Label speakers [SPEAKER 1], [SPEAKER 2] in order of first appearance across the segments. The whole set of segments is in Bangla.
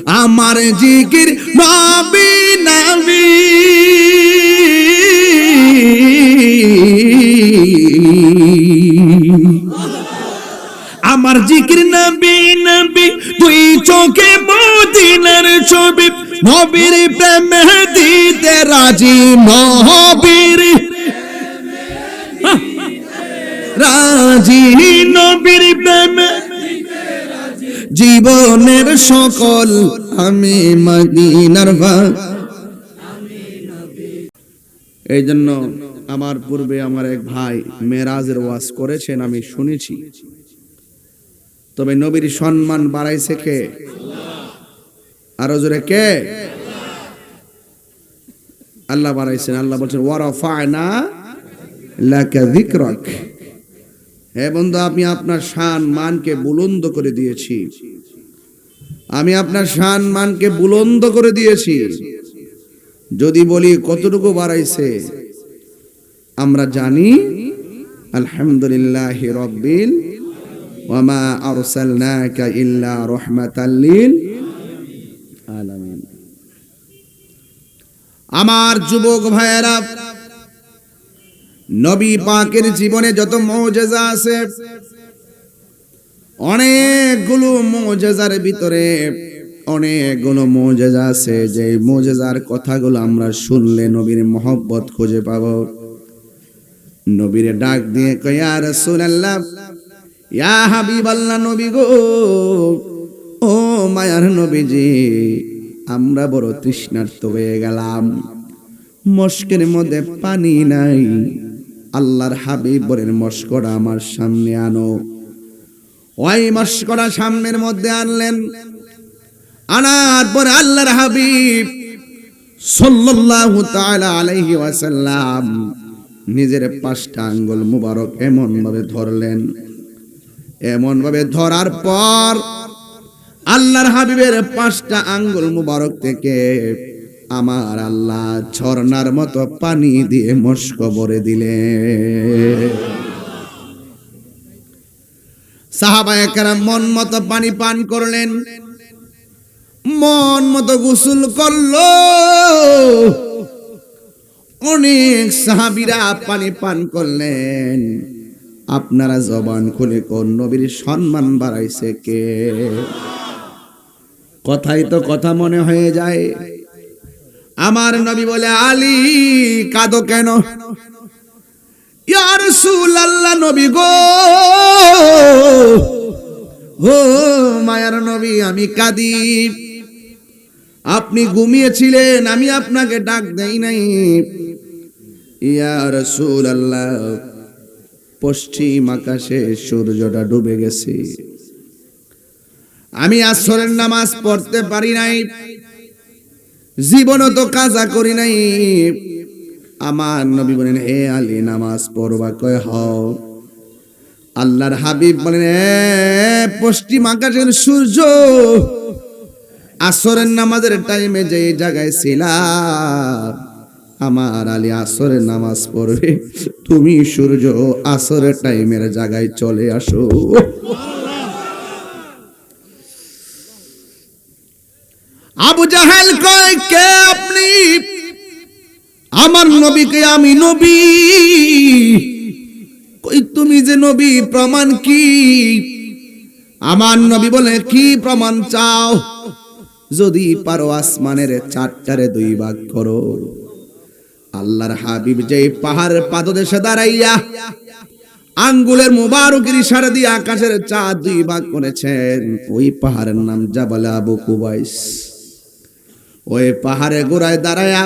[SPEAKER 1] আমার জিকির নবী নবী, আমার জিকির নবী নবী, দুই চোখে মদিনার ছবি, নবীর প্রেমে দিতে রাজি, নবীর রাজি, নবীর প্রেমে জীবনের সকল আমি মদিনার এই জন্য আমার পূর্বে আমার এক ভাই মেরাজের ওয়াজ করেছেন, আমি শুনেছি। তবে নবীর সম্মান বাড়াইছে কে? আরো জোরে কে? আল্লাহ বাড়াইছেন। আল্লাহ বলছেন ওয়ারাফা'না লাকা যিকরাক। হে বন্ধু, আমি আপনার শান মানকে বুলন্দ করে দিয়েছি। আমি আপনার শান মানকে বুলন্দ করে দিয়েছি। যদি বলি কতটুকু বাড়াইছে, আমরা জানি আলহামদুলিল্লাহি রাব্বিল ওয়া মা আরসালনাকা ইল্লা রাহমাতাল লিল আলামিন। আমার যুবক ভাইয়েরা, নবী পাকের জীবনে যত মুজিজা আছে, অনেকগুলো মুজিজার ভিতরে অনেকগুলো মুজিজা আছে, যে মুজিজার কথাগুলো আমরা শুনলে নবীর মহব্বত খুঁজে পাবো। নবীর ডাক দিয়ে কয় ইয়া রাসূলুল্লাহ, ইয়া হাবিবাল্লাহ, নবী গো, ও মায়ার নবীজি, আমরা বড় তৃষ্ণার্ত হয়ে গেলাম, মশকের মধ্যে পানি নাই, আল্লাহর হাবিব বলেন মশকটা আমার সামনে আনো। ওই মশকটা সামনের মধ্যে আনলেন। আনার পরে আল্লাহর হাবিব সাল্লাল্লাহু তাআলা আলাইহি ওয়াসাল্লাম নিজের 5টা আঙ্গুল মুবারক এমন ভাবে ধরলেন, এমন ভাবে ধরার পর আল্লাহর হাবিবের 5টা আঙ্গুল মুবারক থেকে আমার আল্লাহ ঝর্ণার মতো পানি দিয়ে মশক ভরে দিলেন। সাহাবায়ে কেরাম মন মতো পানি পান করলেন, মন মতো গোসল করলো। অনেক সাহাবীরা পানি পান করলেন। আপনারা জবান খুলে কোন নবীর সম্মান বাড়াইছে কে? কথাই তো কথা মনে হয়ে যায়। আমার নবী বলে, আলী কাঁদো কেন? ইয়া রাসূলুল্লাহ, নবী গো, ও মায়ার নবী, আমি কাঁদি। আপনি ঘুমিয়েছিলেন, আমি আপনাকে ডাক দেই নাই। ইয়া রাসূলুল্লাহ, পশ্চিম আকাশে সূর্যটা ডুবে গেছে, আমি আসরের নামাজ পড়তে পারি নাই, জীবনও তো কাজা করি নাই। আমার নবী বলেন, হে আলী, নামাজ পড়বা? কয় হও। আল্লাহর হাবিব বলেন, পশ্চিম আকাশের সূর্য আসরের নামাজের টাইমে যে জায়গায় ছিলাম, আমার আলী আসরের নামাজ পড়বে, তুমি সূর্য আসরের টাইমের জায়গায় চলে আসো। আবু জাহেল কয়, কে আপনি? আমার নবীকে আমি নবী। কই তুমি যে নবী, প্রমাণ কি? আমার নবী বলে, কি প্রমাণ চাও? যদি পারো আসমানের 4টারে 2 ভাগ করো। আল্লাহর হাবিব যে পাহাড়ের পাদদেশে দাঁড়াইয়া আঙ্গুলের মুবারকের ইশারা দিয়ে আকাশের চাঁদ 2 ভাগ করেছেন, ওই পাহাড়ের নাম জাবাল আবু কুবাইস। ওই পাহাড়ে গোড়ায় দাঁড়ায়া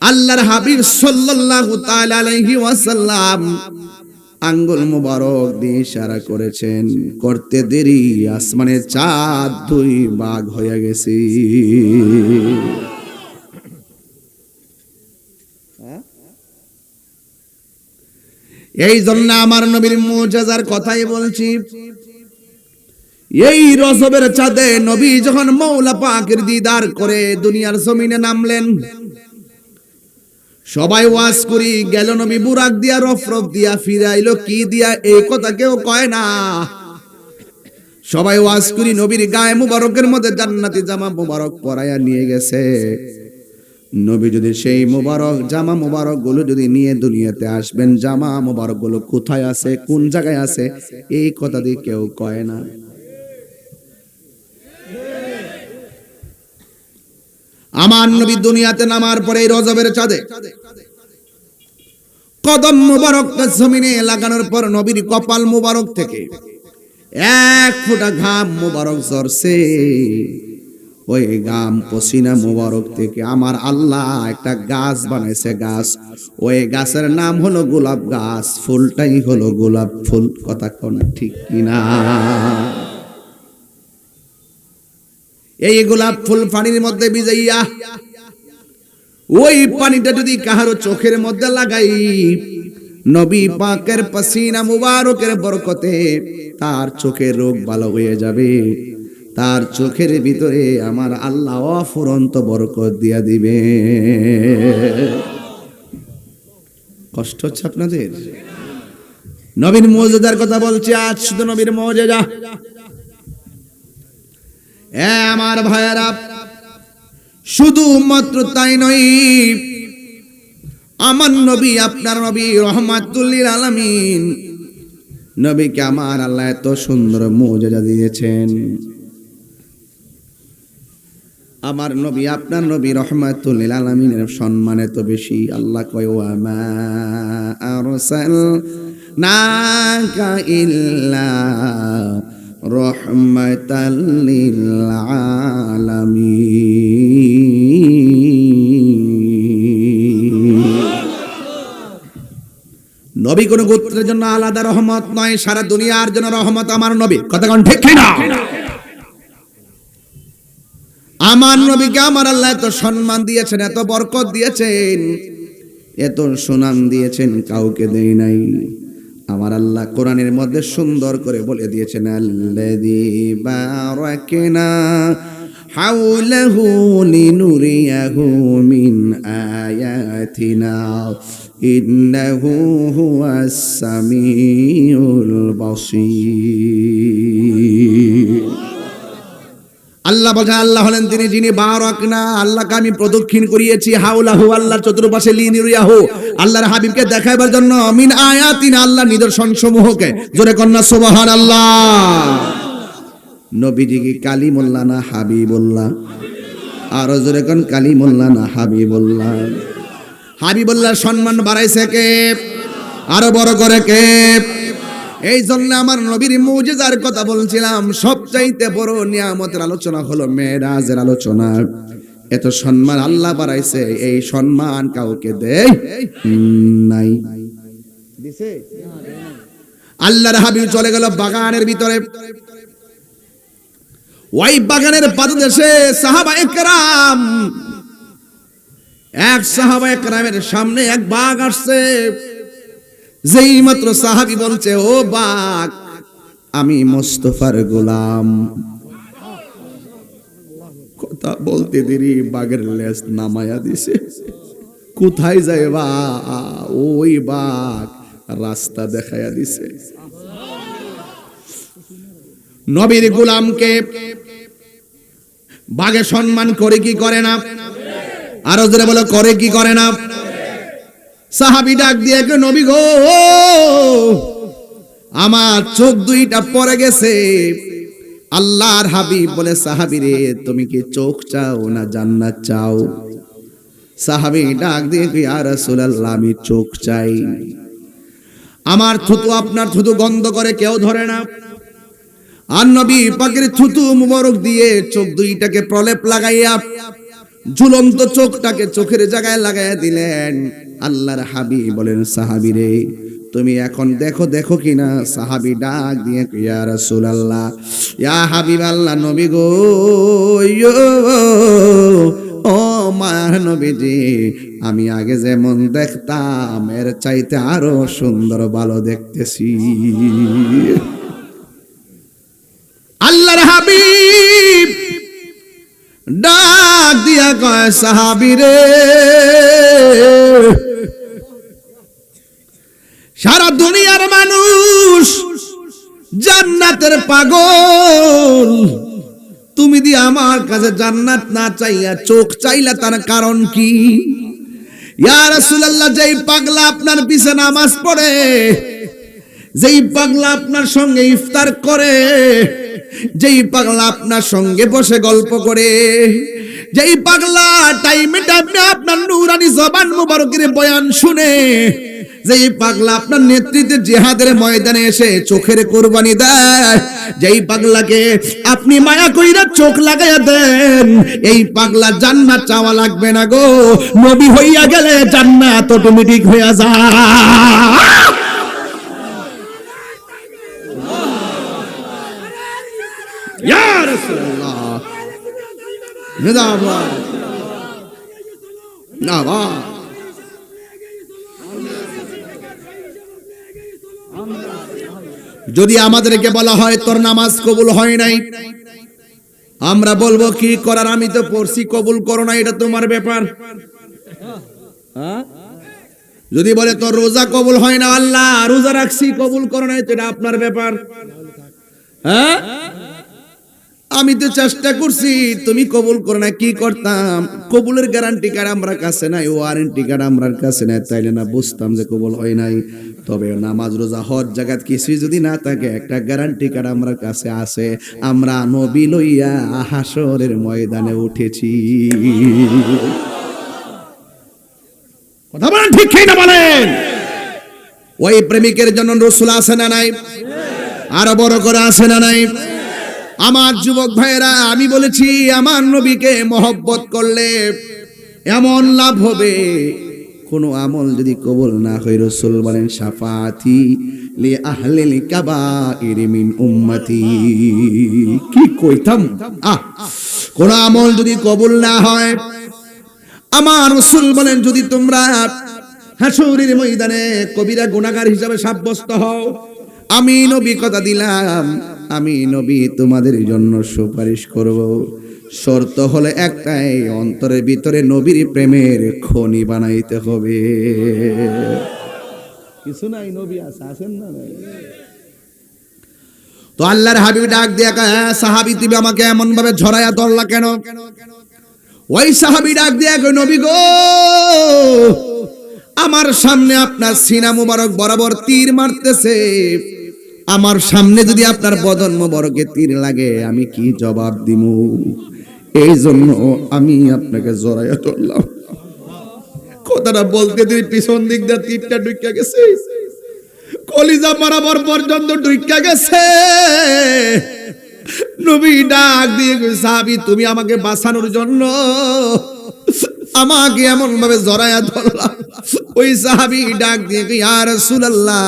[SPEAKER 1] আল্লাহর হাবিব সাল্লাল্লাহু তাআলা আলাইহি ওয়াসাল্লাম আঙ্গুল মুবারক দিয়ে ইশারা করেছেন। করতে দেরি আসমানের চাঁদ 2 ভাগ হয়ে গেছে। এই জন্য আমার নবীর মুজিজার কথাই বলছি। এই রজবের চাঁদে নবী যখন মওলা পাকের দিদার করে দুনিয়ার জমিনে নামলেন, সবাই ওয়াজ করি গেল, নবী বুরাক দিয়া রফরফ দিয়া ফিরাইলো কি দিয়া, এই কথা কেউ কয় না। সবাই ওয়াজ করি নবীর গায়ে মুবারকের মধ্যে জান্নাতি জামা মুবারক পরায়া নিয়ে গেছে। নবী যদি সেই মুবারক জামা মুবারক গুলো যদি নিয়ে দুনিয়াতে আসবেন, জামা মুবারক গুলো কোথায় আছে, কোন জায়গায় আছে, এই কথা দিয়ে কেউ কয় না। আমার নবী দুনিয়াতে নামার পরে এই রজবের চাঁদে কদম মুবারক জমিনে লাগানোর পর নবীর কপাল মুবারক থেকে এক ফোঁটা ঘাম মুবারক ঝরছে। ওই ঘাম পসিনা মুবারক থেকে আমার আল্লাহ একটা গাছ বানাইছে, গাছ। ওই গাছের নাম হলো গোলাপ গাছ, ফুলটাই হলো গোলাপ ফুল। কথা কোন ঠিক কিনা? এই গোলাপ ফুল পানির মধ্যে ভিজাইয়া ওই পানিটা যদি কাহারো চোখের মধ্যে লাগাই, নবী পাকের পসিনা মুবারকের বরকতে তার চোখের রোগ ভালো হয়ে যাবে। তার চোখের ভিতরে আমার আল্লাহ অফুরন্ত বরকত দিয়া দিবে। কষ্ট হচ্ছে আপনাদের? নবীর মুজিজার কথা বলছি আজ, শুধু নবীর মুজিজা। আমার ভাইয়েরা, শুধু মাত্র তাই নয়, আমার নবী আপনার নবী রহমাতুল লিল আলামিন নবীকে আমার আল্লাহ এত সুন্দর মুজিজা দিয়েছেন। আমার নবী আপনার নবী রহমাতুল লিল আলামিনের সম্মান এত বেশি। আল্লাহ কয় ওয়া মা আরসালনাকা ইল্লা রাহমাতাল লিল আলামিন। নবী কোন গোত্রের জন্য আলাদা রহমত নয়, সারা দুনিয়ার জন্য রহমত আমার নবী। কথা কোন ঠিক কিনা? আমার নবীকে আমার আল্লাহ এত সম্মান দিয়েছেন, এত বরকত দিয়েছেন, এত সুনাম দিয়েছেন, কাউকে দেই নাই। আমার আল্লাহ কোরআনের মধ্যে সুন্দর করে বলে দিয়েছেন, আল্লাযী বারাকনা হাওলাহু লিনুরিয়াহু মিন আয়াতিনা ইন্নাহু হুয়াস সামিউল বাসীর। আল্লাহ বলেন, আল্লাহ হলেন তিনি যিনি বারাকনা, আল্লাহকে আমি প্রদক্ষিণ করিয়েছি, হাওলাহু আল্লাহর চতুর্পাশে, লিনুরিয়াহু আল্লাহর হাবিবকে দেখাইবার জন্য, মিন আয়াতিনা আল্লাহ নিদর্শন সমূহকে। জোরে কন্যা সুবহানাল্লাহ। নবীজি কি কালিমুল্লাহ না হাবিবুল্লাহ? আর জোরে কোন কালিমুল্লাহ না হাবিবুল্লাহ? হাবিবুল্লাহর সম্মান বাড়াইছে কে? আরো বড় করে কে? এই জন্য আমার নবীর মুজিজার কথা বলছিলাম। সবচাইতে বড় নিয়ামতের আলোচনা হলো মেরাজের আলোচনা। এত সম্মান আল্লাহ বাড়াইছে, এই সম্মান কাউকে দেয় নাই। দিছে? আল্লাহর হাবিব চলে গেল বাগানের ভিতরে। ওই বাগানের পাদদেশে সাহাবায়ে কেরাম, এক সাহাবায়ে কেরামের সামনে এক বাঘ আসছে। যেই মাত্র সাহাবী বলছে, ও বাঘ, আমি মুস্তাফার গোলাম। কথা বলতে দেরি বাঘের লেজ নামায়া দিছে। কোথায় যাইবা? ওই বাঘ রাস্তা দেখায়া দিছে। নবীর গোলামকে বাঘে সম্মান করে কি করে না? আরো জোরে বলো, করে কি করে না? সাহাবী ডাক দিয়ে, নবী গো, আমার চোখ দুইটা পড়ে গেছে। আল্লাহর হাবিব বলে, সাহাবী রে, তুমি কি চোখ চাও না জান্নাত চাও? সাহাবী ডাক দিয়ে, ইয়া রাসূলুল্লাহ, আমি চোখ চাই। আমার থুতু আপনার থুতু গন্ধ করে কেউ ধরে না। আর নবী পাকের থুতু মুবারক দিয়ে চোখ দুইটাকে প্রলেপ লাগাইয়া ঝুলন্ত চোখটাকে চোখের জায়গায় লাগাইয়া দিলেন। আল্লাহর হাবিব বলেন, সাহাবী রে, তুমি এখন দেখো দেখো কিনা? সাহাবী ডাক দিয়ে, ইয়া রাসূলুল্লাহ, ইয়া হাবিবাল্লাহ, নবী গো, ও মায়ার নবীজি, আমি আগে যেমন দেখতাম এর চাইতে আরো সুন্দর ভালো দেখতেছি। আল্লাহর হাবিব ডাক দিয়া কয়, সাহাবী রে, সারা দুনিয়ার মানুষ যা জান্নাতের পাগল, তুমি দি আমার কাছে জান্নাত না চাইয়া চোখ চাইলা, তার কারণ কি? ইয়া রাসূলুল্লাহ, যেই পাগলা আপনার পিছে নামাজ পড়ে, যেই পাগলা আপনার সঙ্গে ইফতার করে, যেই পাগলা আপনার সঙ্গে বসে গল্প করে, যেই পাগলা টাইমে টাইমে আপনার নূরানি জবান মুবারকের বয়ান শুনে, যেই পাগলা আপনার নেতৃত্বে জিহাদের ময়দানে এসে চোখের কুরবানি দেয়, যেই পাগলাকে আপনি মায়া কইরা চোখ লাগাইয়া দেন, এই পাগলা জান্নাত চাওয়া লাগবে না গো, নবী হইয়া গেলে জান্নাত অটোমেটিক হইয়া যায়। ইয়া রাসূলুল্লাহ, জিন্দাবাদ, জিন্দাবাদ। যদি আমাদেরকে বলা হয় তোর নামাজ কবুল হয় নাই, আমরা বলবো কি করার, আমি তো পড়ছি, কবুল করো না, এটা তোমার ব্যাপার। যদি বলে তোর রোজা কবুল হয় না, আল্লাহ রোজা রাখছি কবুল করো না, এটা আপনার ব্যাপার। হ্যাঁ, আমি তো চেষ্টা করছি, তুমি কবুল করো না, কি করতাম? কবুলের গ্যারান্টি কার্ড আমার কাছে নাই, ওয়ারেন্টি কার্ড আমার কাছে নাই, তাইলে না বুঝতাম যে কবুল হয় নাই। তবে নামাজ রোজা হজ জাকাত কিছুই যদি না থাকে, একটা গ্যারান্টি কার্ড আমার কাছে আছে, আমরা নবী লইয়া হাসরের ময়দানে উঠেছি। কথা বলেন ঠিক কি না বলেন? ওই প্রেমিকের জন্য রাসূল আছে না নাই? আরো বড় করে আছে না নাই? আমার যুবক ভাইরা, আমি বলেছি আমার নবীকে মহব্বত করলে এমন লাভ হবে, কোন আমল যদি কবুল না হয়, রাসূল বলেন শাফাআতি লি আহলিল কাবাইর মিন উম্মতি। কি কইতাম, কোন আমল যদি কবুল না হয়, আমার রাসূল বলেন যদি তোমরা হাসরের ময়দানে কবিরা গুনাহগার হিসাবে সাব্যস্ত হও, আমি নবী কথা দিলাম, আমি নবী তোমাদের জন্য সুপারিশ করব। শর্ত হলো একটাই, অন্তরের ভিতরে নবীর প্রেমের খনি বানাইতে হবে। কিছু নাই, নবী আছে, আছেন না? তো আল্লাহর হাবিব ডাক দিয়া কয়, সাহাবী তুমি আমাকে এমন ভাবে ঝরায়া ধরলা কেন? ওই সাহাবী ডাক দিয়া কয়, নবী গো, আমার সামনে আপনার সিনা মুবারক বরাবর তীর মারতেছে, আমার সামনে যদি আপনার বদন মোবারকে তীর লাগে, আমি কি জবাব দিব? এই জন্য আমি আপনাকে জড়াইয়া ধরলাম। কথাটা বলতে দিই, পিছন দিক দিয়ে তীরটা ঢুইকা গেছে, কলিজা বরাবর পর্যন্ত ঢুইকা গেছে। নবী ডাক দিয়ে কয়, সাহাবী তুমি আমাকে বাঁচানোর জন্য আমাকে এমন ভাবে জড়াইয়া ধরলা। ওই সাহাবী ডাক দিয়ে কয়, ইয়া রাসূলুল্লাহ,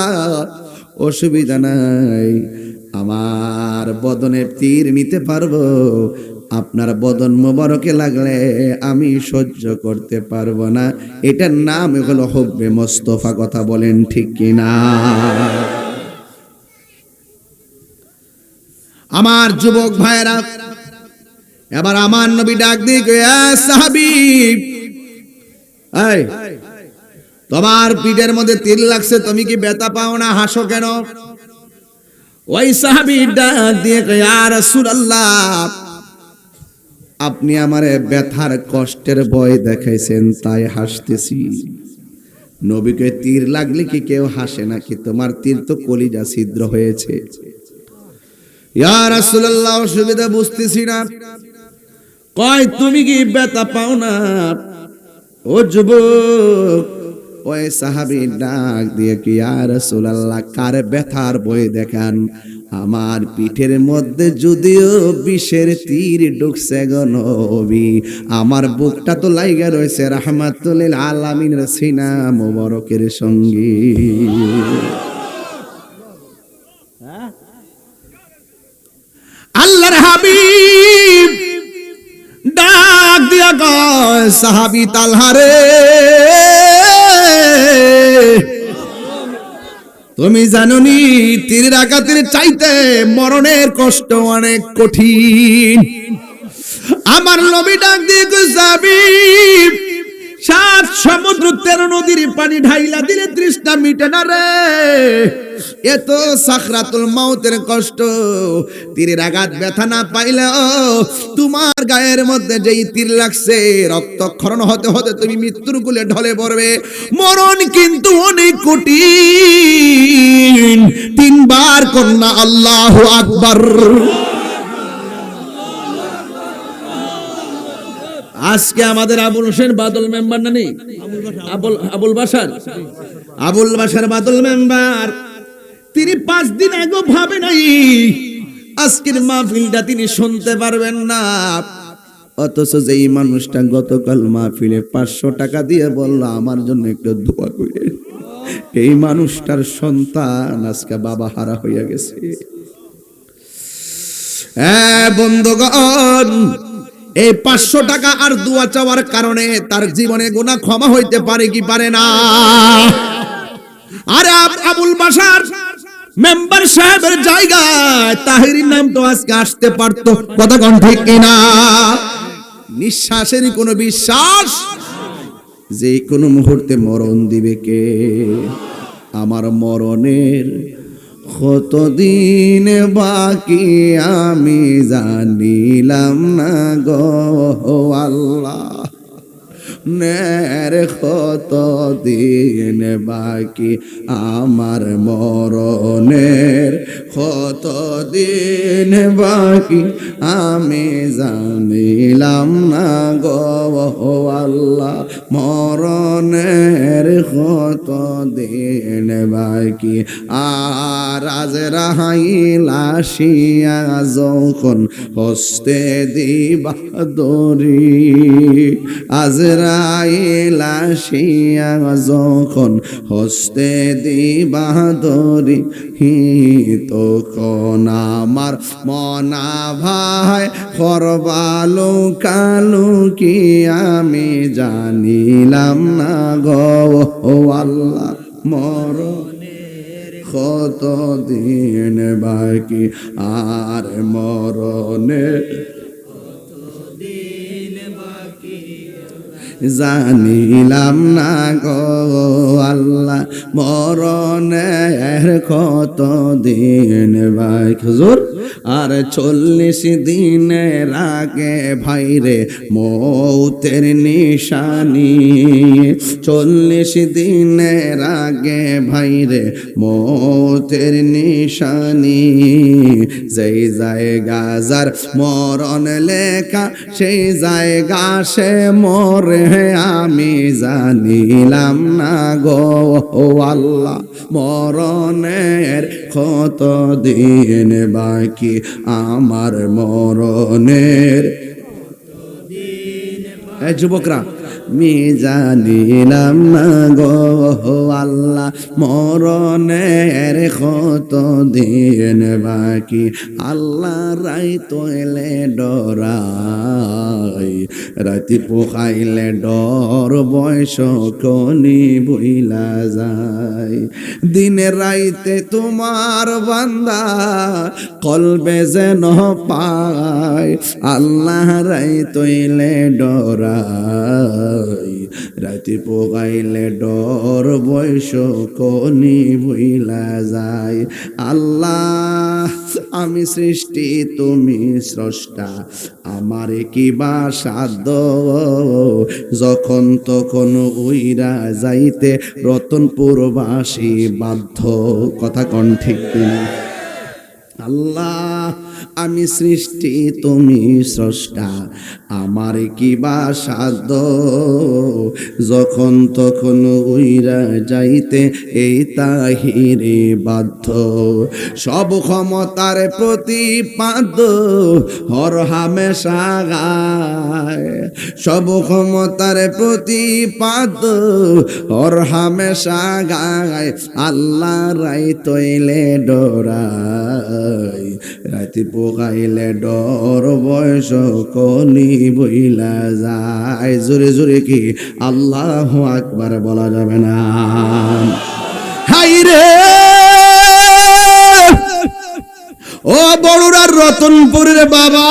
[SPEAKER 1] অসুবিধা নাই, আমার বদনে তীর নিতে পারবো, আপনার বদন মোবারকে লাগলে আমি সহ্য করতে পারবো না। এটার নাম হলো হুব্বে মুস্তাফা। কথা বলেন ঠিক কিনা? আমার যুবক ভাইরা, এবার আমার নবী ডাক দিয়ে কয়, সাহাবী, এই তোমার পিঠের মধ্যে তীর লাগছে, তুমি কি ব্যথা পাও না? হাসো কেন? ওই সাহাবী ডাক দিয়ে কয়, ইয়া রাসূলুল্লাহ, আপনি আমারে ব্যথার কষ্টের ভয় দেখাইছেন, তাই হাসতেছি। নবীকে তীর লাগলে কি কেউ হাসে নাকি? তোমার তীর তো কলিজা ছিদ্র হয়েছে। ইয়া রাসূলুল্লাহ, অসুবিধা বুঝতেছি না। কয়, তুমি কি ব্যথা পাও না? ও যুবক, ওই সাহাবী ডাক দিয়ে কি, ইয়া রাসূলুল্লাহ, কার ব্যথার ভয় দেখান? আমার পিঠের মধ্যে যদিও বিষের তীর ঢুকছে গো নবী, আমার বুকটা তো লাইগা রয়েছে রাহমাতুল লিল আলামিনের সিনা মোবারকের সঙ্গে। আল্লাহর হাবিব ডাক দিয়া কয়, সাহাবী তালহা রে, তুমি জানোনি তীরের আঘাতের চাইতে মরণের কষ্ট অনেক কঠিন। আমার নবী ডাক দিয়ে কয়, সাহাবী, 7 সমুদ্র 13 নদীর পানি ঢাইলা দিলে তৃষ্ণা মিটে না রে। এত সাকরাতুল মাউতের কষ্ট, তীরের আঘাত ব্যথা না পাইলেও তোমার গায়ের মধ্যে যেই তীর লাগছে রক্তক্ষরণ হতে হতে তুমি মৃত্যুর কোলে ঢলে পড়বে। মরণ কিন্তু অনেক কঠিন। তিনবার কন্যা আল্লাহু আকবার। আজকে আমাদের আবুল হোসেন বাদল মেম্বার না নেই, আবুল বাসার বাদল মেম্বার, তিনি 5 দিন আগে ভাবে নাই আজকের মাহফিলটা তিনি শুনতে পারবেন না। অথচ যেই মানুষটা গতকাল মাহফিলে 500 টাকা দিয়ে বলল আমার জন্য একটু দোয়া করে, এই মানুষটার সন্তান আজকে বাবা হারা হইয়া গেছে। হ্যাঁ বন্ধুগণ, এই 500 টাকা আর দোয়া চাওয়ার কারণে তার জীবনে গুনাহ ক্ষমা হইতে পারে কি পারে না? আরে আবুল বাসার মেম্বার সাহেবের জায়গায় তাহিরির নাম তো আজকে আসতে পারতো, কথা কোন ঠিক কিনা? নিঃশ্বাসের কোনো বিশ্বাস, যে কোনো মুহূর্তে মরণ দিবে কে? আমার মরণের কতদিন বাকি আমি জানিলাম না গো আল্লাহ, নের কতদিন বাকি আমার মরণের কতদিন বাকি আমি জানিলাম না গো আল্লাহ, মরণের কতদিন বাকি। আর আজরাইল আসিয়া যখন হস্তে দিবা দড়ি, আজরাইল আসিয়া যখন হস্তে দিবা দড়ি, তখন আমার মনা ভাই করবালো কালু কি আমি জানিলাম না গো আল্লাহ, মরণের কতদিন বাকি আর মরণের জানিলাম না গো আল্লাহ, মরণের কতদিন বাকি। হুজুর আর 40 দিনের আগে ভাইরে মৌতের নিশানি, 40 দিনের আগে ভাইরে মৌতের নিশানি, যেই জায়গা যার মরণ লেখা সেই জায়গা সে মরে আমি জানিলাম না গো আল্লাহ, মরণের কতদিন বাকি আমার মরণের। যুবকরা আমি জানিলাম না গো আল্লাহ, মরণের কতদিন বাকি। আল্লাহ রাই তোলে ডরাই, রাতি পোখাইলে ডর বয়স কনি বইলা যায়, দিনে রাইতে তোমার বান্দা কলবে যেন পায়। আল্লাহ রাই তোলে ডরাই, রাতি পোগাইলে ডর বয়স কনি বইলা যায়। আল্লাহ আমি সৃষ্টি তুমি স্রষ্টা, আমার কি বা সাধ্য, যখন তখন উইরা যাইতে রতনপুরবাসী বাধ্য, কথা কোন ঠিক কিনা? আল্লাহ আমি সৃষ্টি তুমি স্রষ্টা, আমার কি বা সাধ্য, যখন তখন উইরা যাইতে এই তাহিরে বাধ্য। সব ক্ষমতার প্রতিপাদ্য হর হামেশা গায়, সব ক্ষমতার প্রতিপাদ্য হর হামেশা গায়। আল্লাহ রাই তৈলে ডরাই, রাতি পোকাইলে ডর বয়স কলি বইলা যায়। জোরে জোরে কি আল্লাহু আকবার বলা যাবে না? হাই রে ও বড়ুরার রতনপুরের বাবা,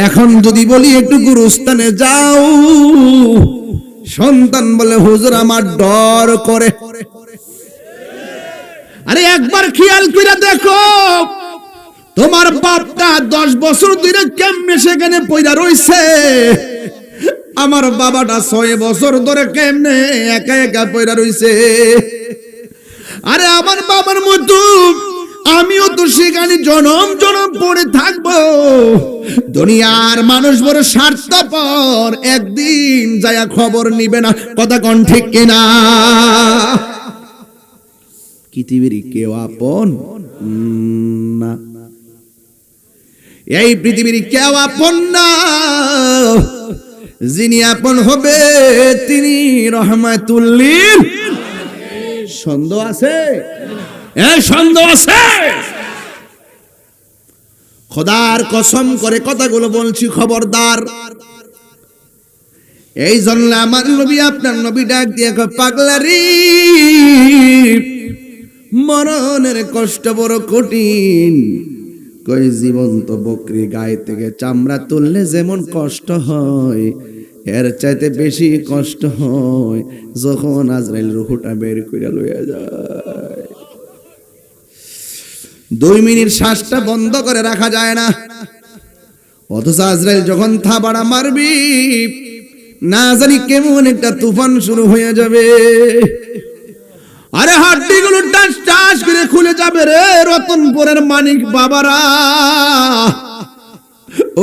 [SPEAKER 1] এখন যদি বলি একটু গুরুস্থানে যাও, সন্তান বলে হুজুর আমার ডর করে। আরে একবার খেয়াল করে দেখো, তোমার বাপটা 10 বছর ধরে কেমনে সেখানে পয়রা রইছে, আমার বাবাটা 6 বছর ধরে কেমনে একা একা পয়রা রইছে। আরে আমার বাবার মতো আমিও তো সেখানে জনম জনম পড়ে থাকবো। দুনিয়ার মানুষ বড় স্বার্থপর, একদিন যায়া খবর নিবে না, কথা কোন ঠিক কিনা? পৃথিবীর কেউ আপন না, এই পৃথিবীর কেউ আপন না। যিনি আপন হবে তিনি রহমাতুল লিল। সন্দেহ আছে? সন্দেহ আছে? খোদার কসম করে কথাগুলো বলছি, খবরদার। এই জন্য আমার নবী, আপনার নবী ডাক দিয়ে পাগলারি, মরণের কষ্ট বড় কঠিন। কই জীবন্ত বকরি গায়ে থেকে চামড়া তুললে যেমন কষ্ট হয়, এর চাইতে বেশি কষ্ট হয় যখন আজরাইল রূহটা বের করে লইয়া যায়। 2 মিনিট শ্বাসটা বন্ধ করে রাখা যায় না, অথচ আজরাইল যখন থাবাড়া মারবি, না জানি কেমন একটা তুফান শুরু হয়ে যাবে। আরে হাড্ডিগুলো টাস টাস করে খুলে যাবে রে রতনপুরের মানিক বাবারা।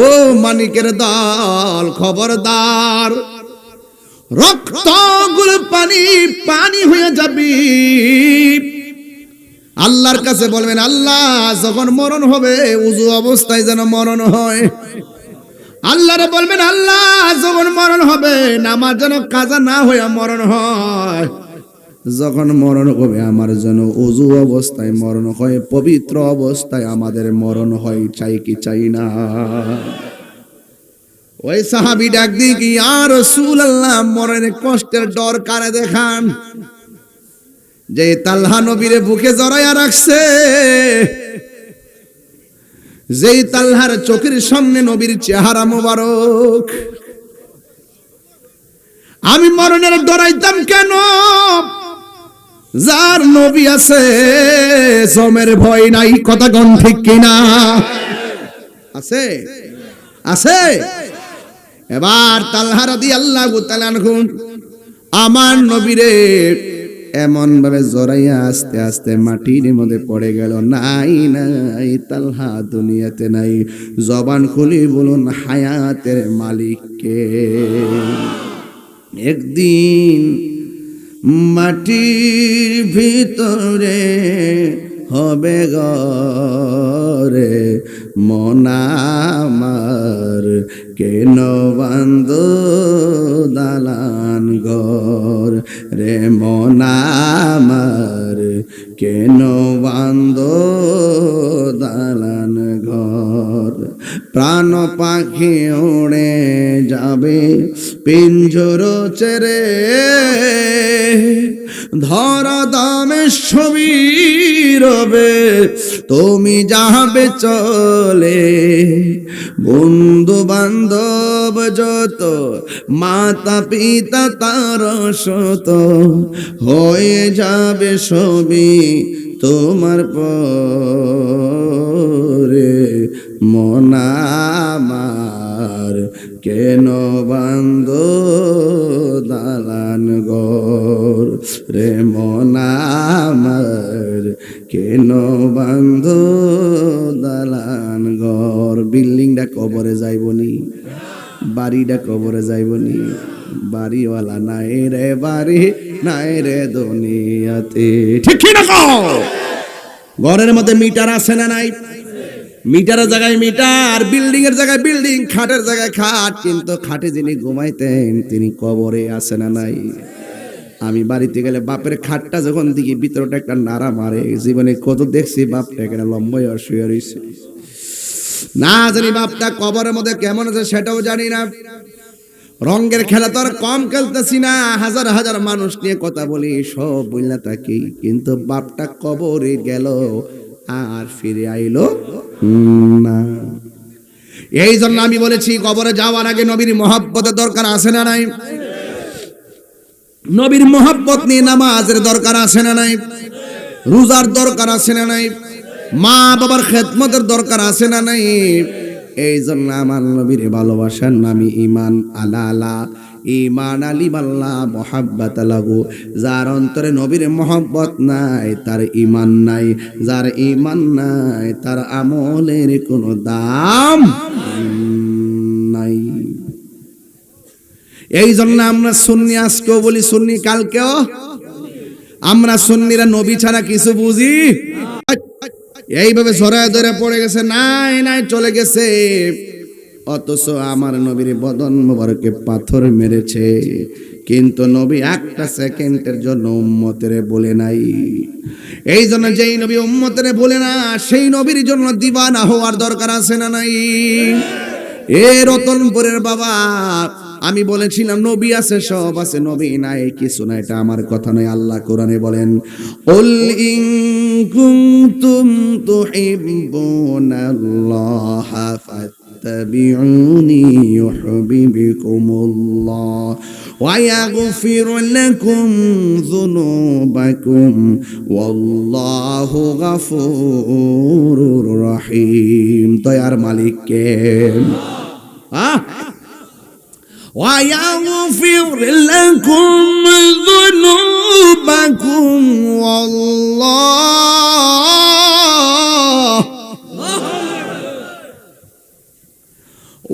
[SPEAKER 1] ও মানিকের দল, খবরদার, রক্তগুলো পানি পানি হয়ে যাবে। আল্লাহর কাছে বলবেন, আল্লাহ যখন মরণ হবে উযু অবস্থায় যেন মরণ হয়। আল্লাহরে বলবেন, আল্লাহ যখন মরণ হবে নামাজ যেন কাজা না হয়ে মরণ হয়। যখন মরণ হবে আমার যেন ওযু অবস্থায় মরণ হয়, পবিত্র অবস্থায় আমাদের মরণ হয়। চাই কি চাই না? ওই সাহাবী ডাক দিয়ে কি, ইয়া রাসূলুল্লাহ, মরণের কষ্টের ডর কারে দেখান? যে তালহা নবীরে বুকে জড়াইয়া রাখছে, যেই তালহার চোখের সামনে নবীর চেহারা মোবারক। আমি মরণের ডরাইতাম কেন? যার নবী আছে জমের ভয় নাই, কথা কোন ঠিক কিনা? আছে আছে। এবার তালহা রাদিয়াল্লাহু তাআলা আনহু আমার নবীরে এমন ভাবে জড়াইয়া আস্তে আস্তে মাটির মধ্যে পড়ে গেল। নাই নাই, তালহা দুনিয়াতে নাই। জবান খুলি বলুন হায়াতের মালিককে। একদিন মাটির ভিতরে হবে ঘরে মন আমার, কেন বান্ধ দালান ঘর রে মন আমার, কেন বান্ধ দালান ঘর। প্রাণ পাখি উড়ে যাবে পিঞ্জর ছেড়ে, ধরা দামে ছবি রবে তুমি যাবে চলে। বন্ধু বান্ধব যত, মাতা পিতা তার শত, হয়ে যাবে সবই তোমার পরে। মন আমার, কেন বান্ধ দালান ঘর রে মন আমার, কেন বান্ধ দালান ঘর। বিল্ডিংটা কবরে যাইবনি, বাড়িটা কবরে যাইবনি, বাড়িওয়ালা নাই রে বাড়ি নাই রে দুনিয়াতে। ঠিক না? ঘরের মধ্যে মিটার আছে না নাই? মিটারের জায়গায় মিটার, বিল্ডিং এর জায়গায় বিল্ডিং, খাটের জায়গায় খাট, কিন্তু খাটে যিনি ঘুমাইতেন তিনি কবরে আছে না নাই? আমি বাড়িতে গেলে বাপের খাটটা যখন দেখি ভিতরটা একটা নাড়া মারে, জীবনে কত দেখছি বাপটা এখানে লম্বাই শুয়ে রয়েছে। না জানি বাপটা কবরের মধ্যে কেমন আছে সেটাও জানি না। রঙের খেলা তো আর কম খেলতেছি না, হাজার হাজার মানুষ নিয়ে কথা বলি, সব বললা থাকি, কিন্তু বাপটা কবরে গেল আর ফিরে আইলো না। এই জন্য আমি বলেছি কবরে যাওয়ার আগে নবীর মহব্বতের দরকার আছে না নাই? নবীর মহব্বত নিয়ে নামাজের দরকার আছে না নাই? রোজার দরকার আছে না নাই? মা বাবার খেদমতের দরকার আছে না নাই? এই জন্য আমার নবীর ভালোবাসার নামই ঈমান। আলা ঈমান আলী বাল্লাহ মুহাব্বাত লাগু। যার অন্তরে নবীর মহব্বত নাই তার ঈমান নাই, যার ঈমান নাই তার আমলের কোনো দাম নাই। এই জন্য আমরা সুন্নি আজকেও বলি, সুন্নি কালকেও। আমরা সুন্নিরা নবী ছাড়া কিছু বুঝি। এইভাবে ছড়ায় ধরে পড়ে গেছে, নাই নাই চলে গেছে। অথচ আমার নবীর বদন মোবারকে পাথর মেরেছে, কিন্তু নবী একটা সেকেন্ডের জন্য উম্মতের বলে নাই। এই জন্য যেই নবী উম্মতের বলে না, সেই নবীর জন্য দিওয়ানা হওয়ার দরকার আছে না নাই? এ রতনপুরের বাবা, আমি বলেছিলাম নবী আছে, সব আছে, নবী নাই কিছু না। এটা আমার কথা নয়, আল্লাহ কোরআনে বলেন, উল ইন কুনতুম তুহিব্বুনাল্লাহা ফাত্তাবিউনি ইউহিব্বুকুমুল্লাহ ওয়া ইয়াগফির লাকুম যুনুবাকুম ওয়াল্লাহু গফুরুর রহিম। দয়ার মালিক কে? ويغفر لكم ذنوبكم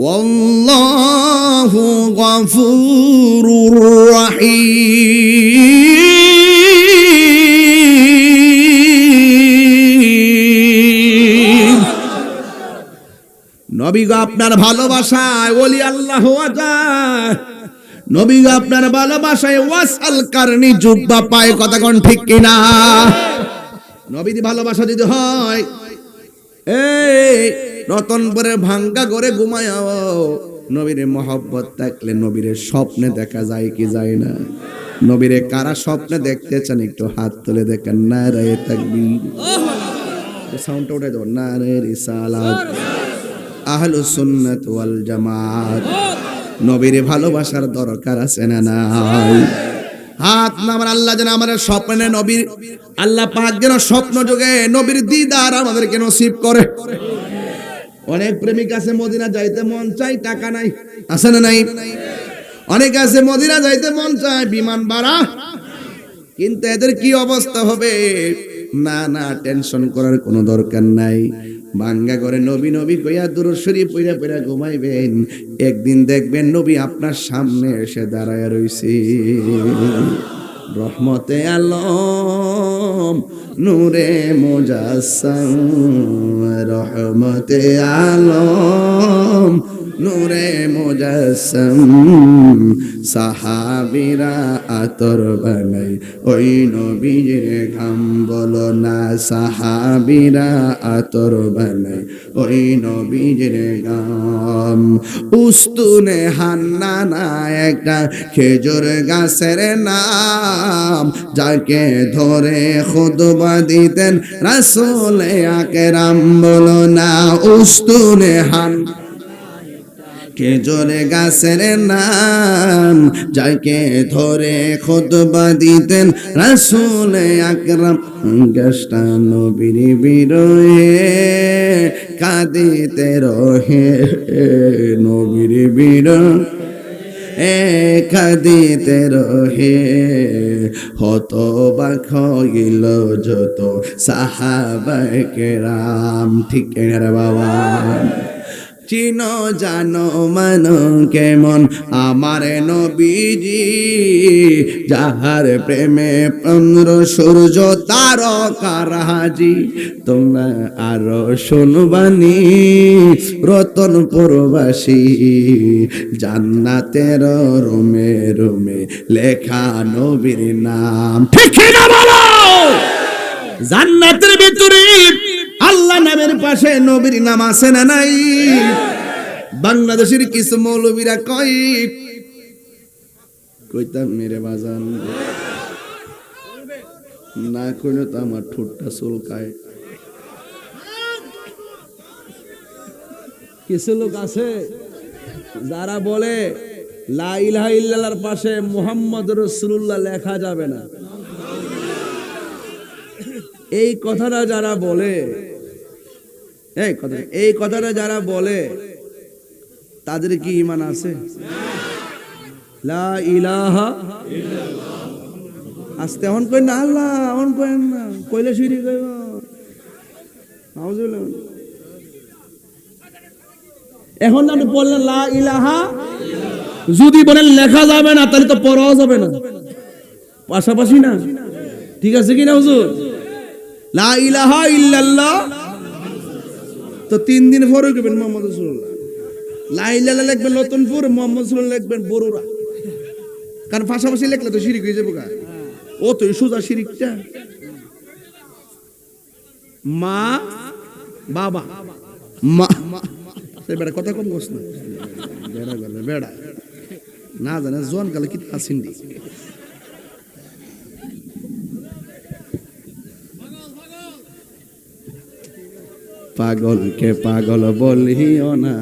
[SPEAKER 1] والله غفور رحيم। নবী গো আপনার ভালোবাসায় ওলি আল্লাহ হওয়া যায়। নবী গো আপনার ভালোবাসায় ওয়াসাল কারনি জুব্বা পায়। কথা কোন ঠিক কিনা? নবীর ভালোবাসা যদি হয়, এই রতনপুরে ভাঙ্গা করে ঘুমায়াও, নবীর মহব্বত থাকলে নবীর স্বপ্নে দেখা যায় কি যায় না? নবীরে কারা স্বপ্নে দেখতে চান একটু হাত তুলে দেখেন। নারে তাকবীর, সাউন্ডটা উঠাই দেব। নারে রিসালাত, আহলুস সুন্নাত ওয়াল জামাত। নবীর ভালোবাসার দরকার আছে না নাই? হাত নামান। আল্লাহ যেন আমাদের স্বপ্নে নবীর, আল্লাহ পাক যেন স্বপ্ন যোগে নবীর দিদার আমাদেরকে নসিব করে। অনেক প্রেমিক আছে মদিনা যাইতে মন চাই, টাকা নাই, আছে না নাই? অনেক আছে মদিনা যাইতে মন চায়, বিমান ভাড়া, কিন্তু এদের কি অবস্থা হবে? না না, টেনশন করার কোনো দরকার নাই। ভাঙ্গা করে নবী নবী কইয়া দুরূদ শরীফ পইরা পইরা ঘুমাইবেন, একদিন দেখবেন নবী আপনার সামনে এসে দাঁড়ায় রইছে। রহমতে আলম নূরে মুজাসসাম, রহমতে আলম নূরে মুজাসসাম। সাহাবীরা আতর বানাই ওই নবীর ঘাম, বলো না সাহাবীরা আতর বানাই ওই নবীর ঘাম। উস্তুনে হান্নানা একটা খেজুর গাছের নাম, যাকে ধরে খুতবা দিতেন রাসূল আকরাম, বলো না উস্তুনে হান্নানা খেজুর গাছের নাম, যাকে ধরে খুতবা দিতেন রাসূল আকরাম। গাছটা নবীর বিরহে কাঁদিতে রহে, নবীর বিরহে কাঁদিতে রহে। হতবাক হইল যত সাহাবায়ে কেরাম। ঠিক রে বাবা? চিনো জানো মানো কেমন আমার নবীজি, যাহার প্রেমে চন্দ্র সূর্য তারকারাজি। তোমরা আরো শুনবানি রতনপুরবাসী, জান্নাতের রুমে রুমে লেখা নবীর নাম। ঠিক না বলো? জান্নাতের ভিতরে আল্লাহ নামের পাশে নবীর নাম আছে না নাই? বাংলাদেশের কিছু মৌলবীরা কইতাম মেরে বাজান না কইলে তো আমার ঠোঁটটা চুলকায়। কিছু লোক আছে যারা বলে লা ইলাহা ইল্লাল্লাহর পাশে মুহাম্মদ রাসূলুল্লাহ লেখা যাবে না। এই কথাটা যারা বলে, এই কথাটা যারা বলে তাদের কি ঈমান আছে? লা ইলাহা ইল্লাল্লাহ। আস্তে অন কই না, আল্লাহ অন কইন না, কইলে শিরিক হইব। নাউজুবিল্লাহ। এখন আপনি বললেন লা ইলাহা, যদি বলেন লেখা যাবে না তাহলে তো পড়াও যাবে না, পাশাপাশি না, ঠিক আছে কি না হুজুর? লা ইলাহা ইল্লাল্লাহ তো 3 দিন পরে কইবেন মুহাম্মদ রাসূলুল্লাহ। লা ইলাহা লিখবেন লতনপুর, মুহাম্মদ রাসূলুল্লাহ লিখবেন বড়ুরা, কারণ পাশাপাশি লিখলে তো শিরিক হয়ে যাবে। ও তো সোজা শিরিকটা। মা বাবা মা, বেড়া কথা কম কস না, বেড়া গেলে বেড়া না জানে জোয়ান কালে কি আসিন্দি। পাগলকে পাগল বলিও না,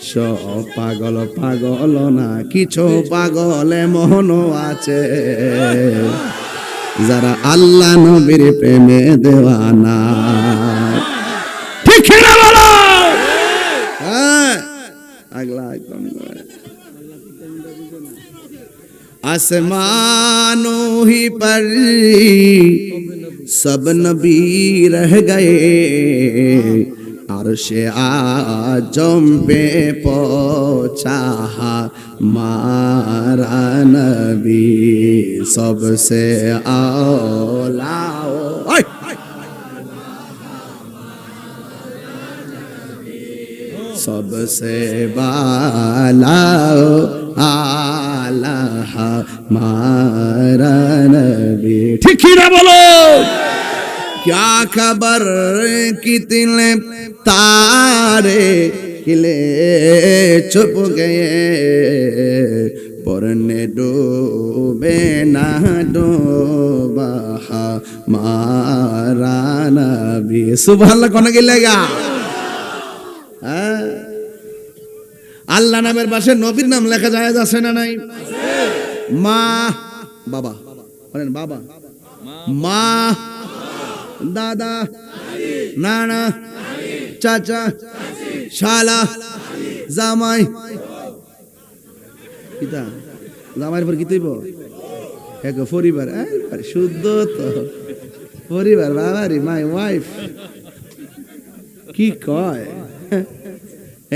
[SPEAKER 1] সব পাগল পাগল না, কিছু পাগলে মন আছে যারা আল্লাহ নবীর প্রেমে দেওয়ানা। ঠিক না বলো? হ্যাঁ, আগলা একদম आसमानों ही पर सब नबी रह गए, अर्श आजम पे पहुंचा हमारा नबी सबसे औला। सबसे बाला आला हमारा नबी। ठीक ही ना बोलो? क्या खबर कितने तारे खिले छुप गए, पढ़ने डूबे ना डूबा हमारा नबी। सुबह अल्लाह कौन गिलेगा? আল্লাহ নামের পাশে নবীর নাম লেখা যায় আছে না নাই? মা বাবা বলেন, বাবা মা, দাদা নানা চাচা শালা জামাই, কিতা জামাইয়ের পর কি তৈব এক পরিবার, শুদ্ধ তো পরিবার, বাবারি মাই ওয়াইফ কি কয়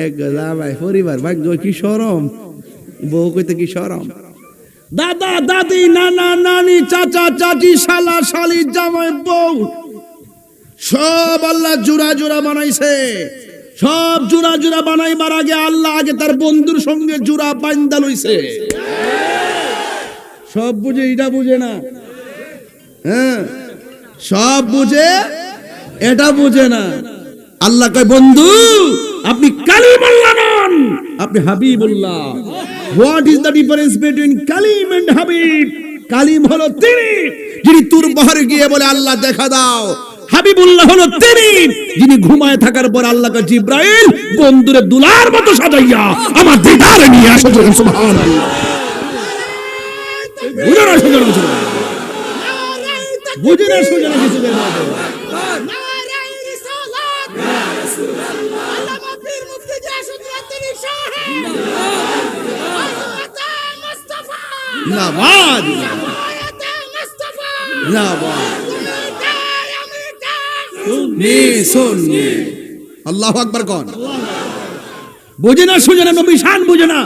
[SPEAKER 1] এক জামাই পরিবার, ভাগ্য কি শরম, বউ কইতে কি শরম। দাদা দাদি নানা নানি চাচা চাচি শালা শালি জামাই বউ সব আল্লাহ জোড়া জোড়া বানাইছে। সব জোড়া জোড়া বানাইবার আগে আল্লাহ আগে তার বন্ধুর সঙ্গে জোড়া বাইন্দা লইছে। সব বুঝে, এটা বুঝে না। হ্যাঁ, সব বুঝে, এটা বুঝে না। আল্লাহ কয় বন্ধু আপনি কালিমুল্লাহ নন, আপনি Habibullah. What is the difference between Kalim and Habib? Kalim হলো তিনি যিনি তুর পাহাড়ে গিয়ে বলে আল্লাহ দেখা দাও, হাবিবুল্লাহ হলো তিনি যিনি ঘুমায় থাকার পর আল্লাহকে জিব্রাইল বন্ধুরে দুলার মতো সাজাইয়া আমার দিদারে নিয়ে আসে। সুবহানাল্লাহ। বুঝে না সুজন, বুঝে না সুজন কিছু না। আল্লাহু আকবার কোন? বুঝে না সুজন, নবী শান বুঝে না।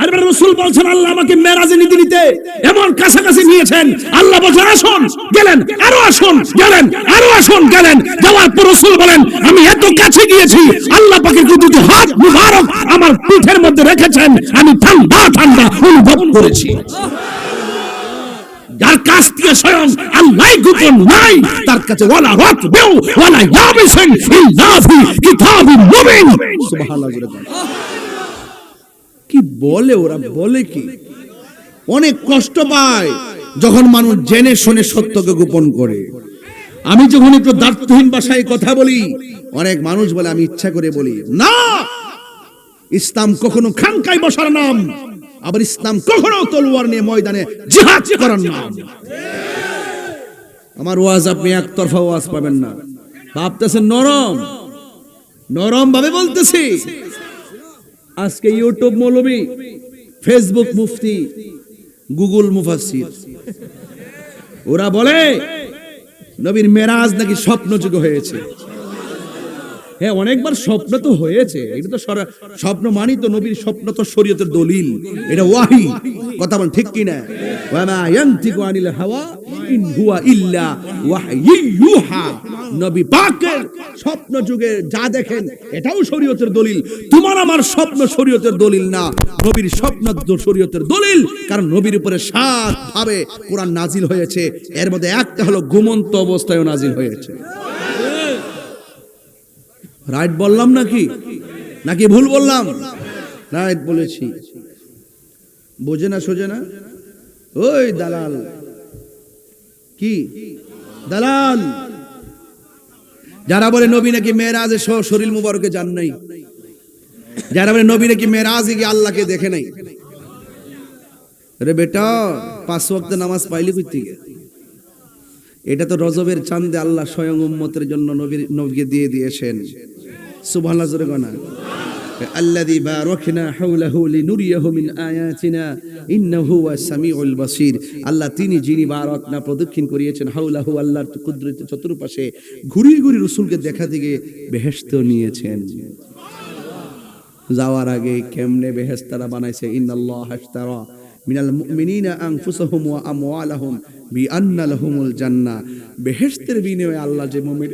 [SPEAKER 1] আর রাসূল বলছেন আল্লাহ আমাকে মেরাজে নিতে নিতে এমন কাছাকাছি নিয়েছেন, আল্লাহ বলছেন আসুন, গেলেন, আরো আসুন, গেলেন, আরো আসুন, গেলেন। যাওয়ার পর রাসূল বলেন আমি এত কাছে গিয়েছি আল্লাহ পাকের দুটো হাত মুবারক আমার পিঠের মধ্যে রেখেছেন, আমি ঠান্ডা ঠান্ডা অনুভব করেছি। যার কাছ থেকে স্বয়ং আল্লাহ গোপন নাই তার কাছে ওয়ালা রাতবিউ ওয়ালা ইয়াবিসিন ইল্লা ফি কিতাবিন মুবিন। সুবহানাল্লাহ। কি বলে ওরা, বলে কি? অনেক কষ্ট পায় যখন মানুষ জেনে শুনে সত্যকে গোপন করে। আমি যখন একটু দার্থহীন ভাষায় কথা বলি অনেক মানুষ বলে আমি ইচ্ছা করে বলি না। ইসলাম কখনো খানকায় বসার নাম, আবার ইসলাম কখনো তলোয়ার নিয়ে ময়দানে জিহাদ করার নাম। আমার ওয়াজ আপনি একতরফা ওয়াজ পাবেন না, ভাবতেছেন নরম নরম ভাবে বলতেছি। আজকে ইউটিউব মৌলবী, ফেসবুক মুফতি, গুগল মুফাসসির, ওরা বলে নবীর মেরাজ নাকি স্বপ্ন যুগ হয়েছে। হ্যাঁ, অনেকবার স্বপ্ন তো হয়েছে, এটা তো স্বপ্ন মানি তো নবীর স্বপ্ন তো শরীয়তের দলিল, এটা ওয়াহি, কথা বল ঠিক কি না? ওয়া মা ইয়ানতিকু আনিল হাওয়া ইন হুয়া ইল্লা ওয়াহয়ু ইউহা। নবী পাকের স্বপ্ন যুগে যা দেখেন এটাও শরীয়তের দলিল। তোমার আমার স্বপ্ন শরীয়তের দলিল না, নবীর স্বপ্ন শরীয়তের দলিল। কারণ নবীর উপরে 7 ভাবে কোরআন নাজিল হয়েছে, এর মধ্যে একটা হলো ঘুমন্ত অবস্থায়ও নাজিল হয়েছে। রাইট বললাম নাকি নাকি ভুল বললাম? রাইট বলেছি। বোঝে না সোজে না? ওই দালাল, কি দালাল যারা বলে নবী নাকি মেরাজে শরীর মুবারকে যান নাই, যারা বলে নবী নাকি মেরাজে গিয়ে আল্লাহকে দেখে নাই, আরে বেটা 5 ওয়াক্ত নামাজ পাইলি কই থেকে? এটা তো রজবের চাঁদে আল্লাহ স্বয়ং উম্মতের জন্য নবীকে দিয়ে দিয়েছেন। সুবহানাল্লাহ জোরে গনা। আল্লাযী বারাকনা হাওলাহু লিনুরিয়াহু মিন আয়াতিনা ইন্নাহু হুয়াস সামিউল বাসীর। আল্লাহ তিনি যিনি বারাকনা প্রদক্ষিণ করিয়েছেন হাওলাহু, আল্লাহর কুদরতের চতুর্পাশে ঘুরিয়ে ঘুরিয়ে রাসূলকে দেখা দিকে বেহেশত নিয়েছেন। যাওয়ার আগে কেমনে বেহেশতারা বানাইছে, ইন্নাল্লাহা আশতারা মিনাল মুমিনিনা আনফুসাহুম ওয়া আমওয়ালাহুম বিআন্না লাহুমুল জান্নাহ। বেহেশতের বিনিময়ে আল্লাহ যে মুমিন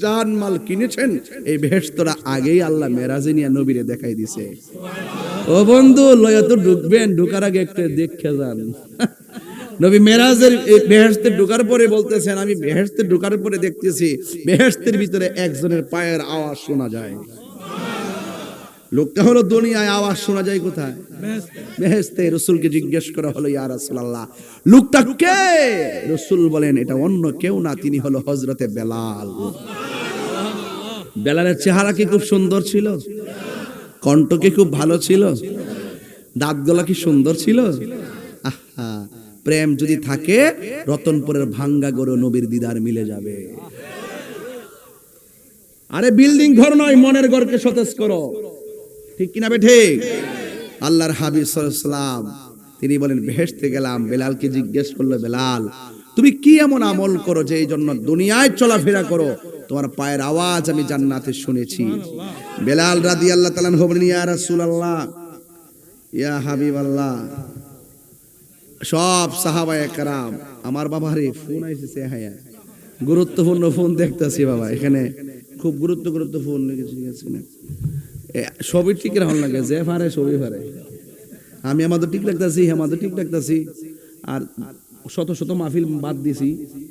[SPEAKER 1] জান মাল কিনেছেন, এই বেহেশতরা আগেই আল্লাহ মেরাজে নিয়ে নবীরে দেখাই দিছে। ও বন্ধু, লয়া তো ঢুকবেন, ঢুকার আগে একটা দেখে যান। নবী মেরাজের বেহেশতে ঢুকার পরে বলতেছেন, আমি বেহেশতে ঢুকার পরে দেখতেছি বেহেশতের ভিতরে একজনের পায়ের আওয়াজ শোনা যায়। লোকটা হলো দুনিয়ায়, আওয়াজ শোনা যায় কোথায়? বেহেশতে। রাসূলকে জিজ্ঞেস করা হলো, ইয়া রাসূলুল্লাহ লোকটা কে? রাসূল বলেন, এটা অন্য কেউ না, তিনি হলো হযরতে বেলাল। বেলালের চেহারা কি খুব সুন্দর ছিল? কণ্ঠ কি খুব ভালো ছিল? দাঁতগুলা কি সুন্দর ছিল? আহা, প্রেম যদি থাকে রতনপুরের ভাঙ্গা গড়ে নবীর দিদার মিলে যাবে। আরে বিল্ডিং ঘর নয়, মনের ঘরকে সতেজ করো, ঠিক কিনা বে ঠিক? আল্লাহর হাবিব সাল্লাল্লাহু আলাইহি ওয়াসাল্লাম তিনি বলেন, বেহেশতে গেলাম, বেলালকে জিজ্ঞেস করলো, বেলাল তুমি কি এমন আমল করো যে এই জন্য দুনিয়ায় চলাফেরা করো, তোমার পায়ের আওয়াজ আমি জান্নাতে শুনেছি। বেলাল রাদিয়াল্লাহু তাআলা আনহু বলেন, ইয়া রাসূলুল্লাহ, ইয়া হাবিবাল্লাহ, সব সাহাবায়ে কেরাম, আমার বাবারে ফোন আইছে, হ্যাঁ গুরুত্বপূর্ণ ফোন দেখতেছি বাবা, এখানে খুব গুরুত্বপূর্ণ ফোন লিখেছি না, সবই ঠিক রাখুন লাগে, যে পারে সবই পারে। আমি আমাদের ঠিক রাখতেছি, আমাদের ঠিক রাখতেছি, আর শত শত মাহফিল বাদ দিছি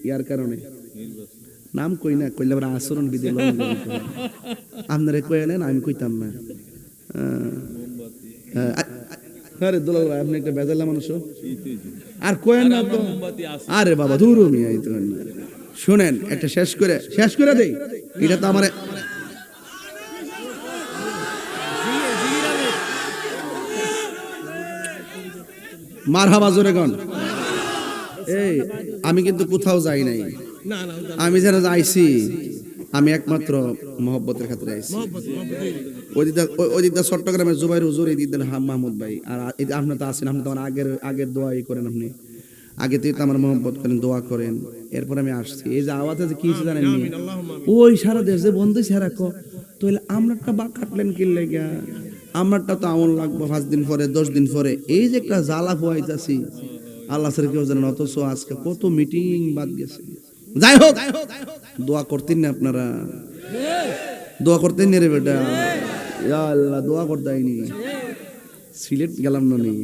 [SPEAKER 1] ইয়ার কারণে। নাম কই না, কইলে আবার আচরণ বিধি আপনারা কইলেন, আমি কইতাম না। আরে দুলাল ভাই, আপনি একটা বেজালা মানুষ, আর কয়েন না তো। আরে বাবা দূর মিয়া, এই তো শুনেন, একটা শেষ করে দেই। এটা তো আমার মারহাবা জোরে গন। এই আমি কিন্তু কোথাও যাই নাই, আমি যারা যাইছি আমি একমাত্র মহব্বতের খাতিরে আইছি। ওইদিকটা চট্টগ্রামের জুবাইর হুজুর, এই দিকটা মাহমুদ ভাই, আর আপনি তো আছেন, আপনি তো আগের দোয়াই করেন, আপনি আগে থেকে তো আমার মহব্বত করেন, দোয়া করেন, এরপর আমি আসছি। এই যে আওয়াজ আছে কি জানেন, ওই সারা দেশ যে বন্ধু সারা তো আমারটা বা কাটলেন কি লেগা, আমারটা তো আমল লাগবো 5 দিন পরে 10 দিন পরে, এই যে একটা জ্বালা ফুয়াইতাছি আল্লাহ স্যার কেউ জানেন। অথচ আজকে কত মিটিং বাদ গেছে। যাই হোক, দোয়া করতেন না আপনারা, দোয়া করতেন না রে বেটা, ইয়া আল্লাহ দোয়া করতেইনি। সিলেট গেলাম না নি,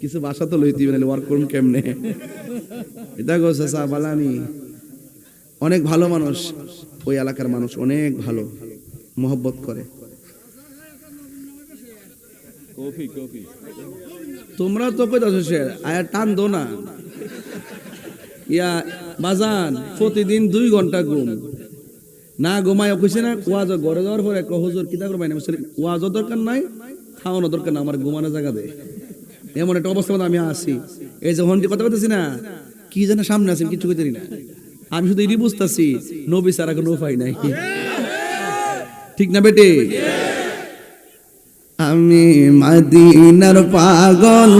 [SPEAKER 1] কিছু বাসা তো লইতে হবে, ওয়ার্ক করুন কেমনে। এটা গো চাচা বালানি, অনেক ভালো মানুষ, ওই এলাকার মানুষ অনেক ভালো, মহব্বত করে। তোমরা তো কইতাছো সে আয়া টান দো না, ইয়া বাজান প্রতিদিন 2 ঘন্টা ঘুম না ঘুমায় কইছে না, ওয়াজ ঘরে যাওয়ার পরে হুজুর কিতা করবাই না, ওয়াজও দরকার নাই, খাওয়ানো দরকার না, আমার ঘুমানোর জায়গা দে। এমন একটা অবস্থা আমি আছি। এই যে হন্ডি কথা বলতেছি না, কি যেন সামনে আছেন কিছু কইতে না, আমি শুধু এটাই বুঝতেছি নবী ছাড়া কোনো উপায় নাই, ঠিক না বেটে? আমি মদিনার পাগল,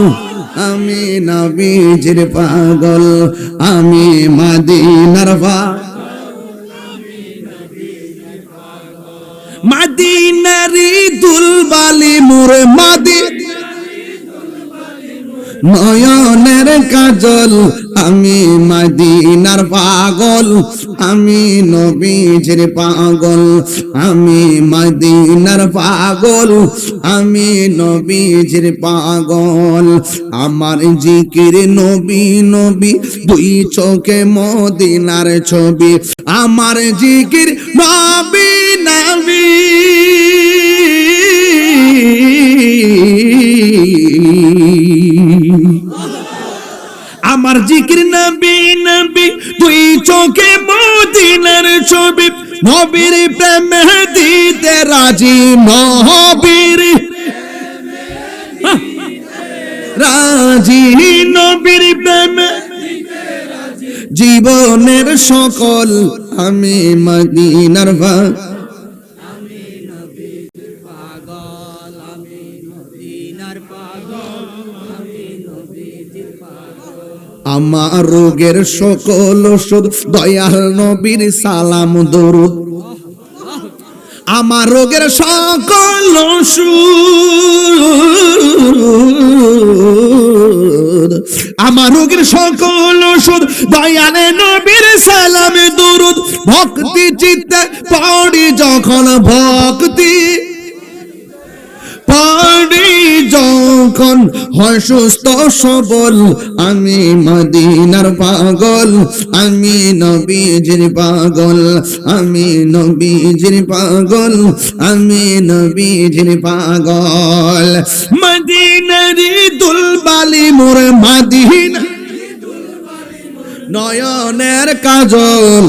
[SPEAKER 1] আমি নবীজির পাগল, আমি মদিনার মদিনারি দুলবালি মোরে নয়নের কাজল, আমি মদিনার পাগল, আমি নবীজির পাগল, আমি মদিনার পাগল, আমি নবীজির পাগল। আমার জিকির নবী নবী, দুই চোখে মদিনার ছবি, আমার জিকির নবী নবী, আমার জিকির নবী নবী, দুই চোখে মদিনার ছবি, নবীর প্রেমে দিতে রাজি, নবীর রাজি, নবীর প্রেমে জীবনের সকল, আমি মদিনার আমার রোগের সকল ওষুধ, দয়াল নবীর সালাম দরুদ, আমার রোগের সকল ওষুধ, আমার রোগের সকল ওষুধ, দয়াল নবীর সালাম দরুদ, ভক্তি চিত্তে পড়ি যখন, ভক্তি পড়ি যখন হয় সুস্থ সবল, আমি মদিনার পাগল, আমি নবীজির পাগল, আমি নবীজির পাগল, আমি নবীজির পাগল। মদিনারি দুলবালি মোর মদিনা নয়নের কাজল,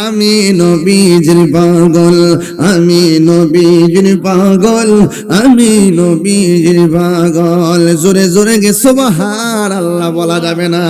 [SPEAKER 1] আমি নবীজির পাগল, আমি নবীজির পাগল, আমি নবীজির পাগল। জোরে জোরে গে সুবহানাল্লাহ বলা যাবে না।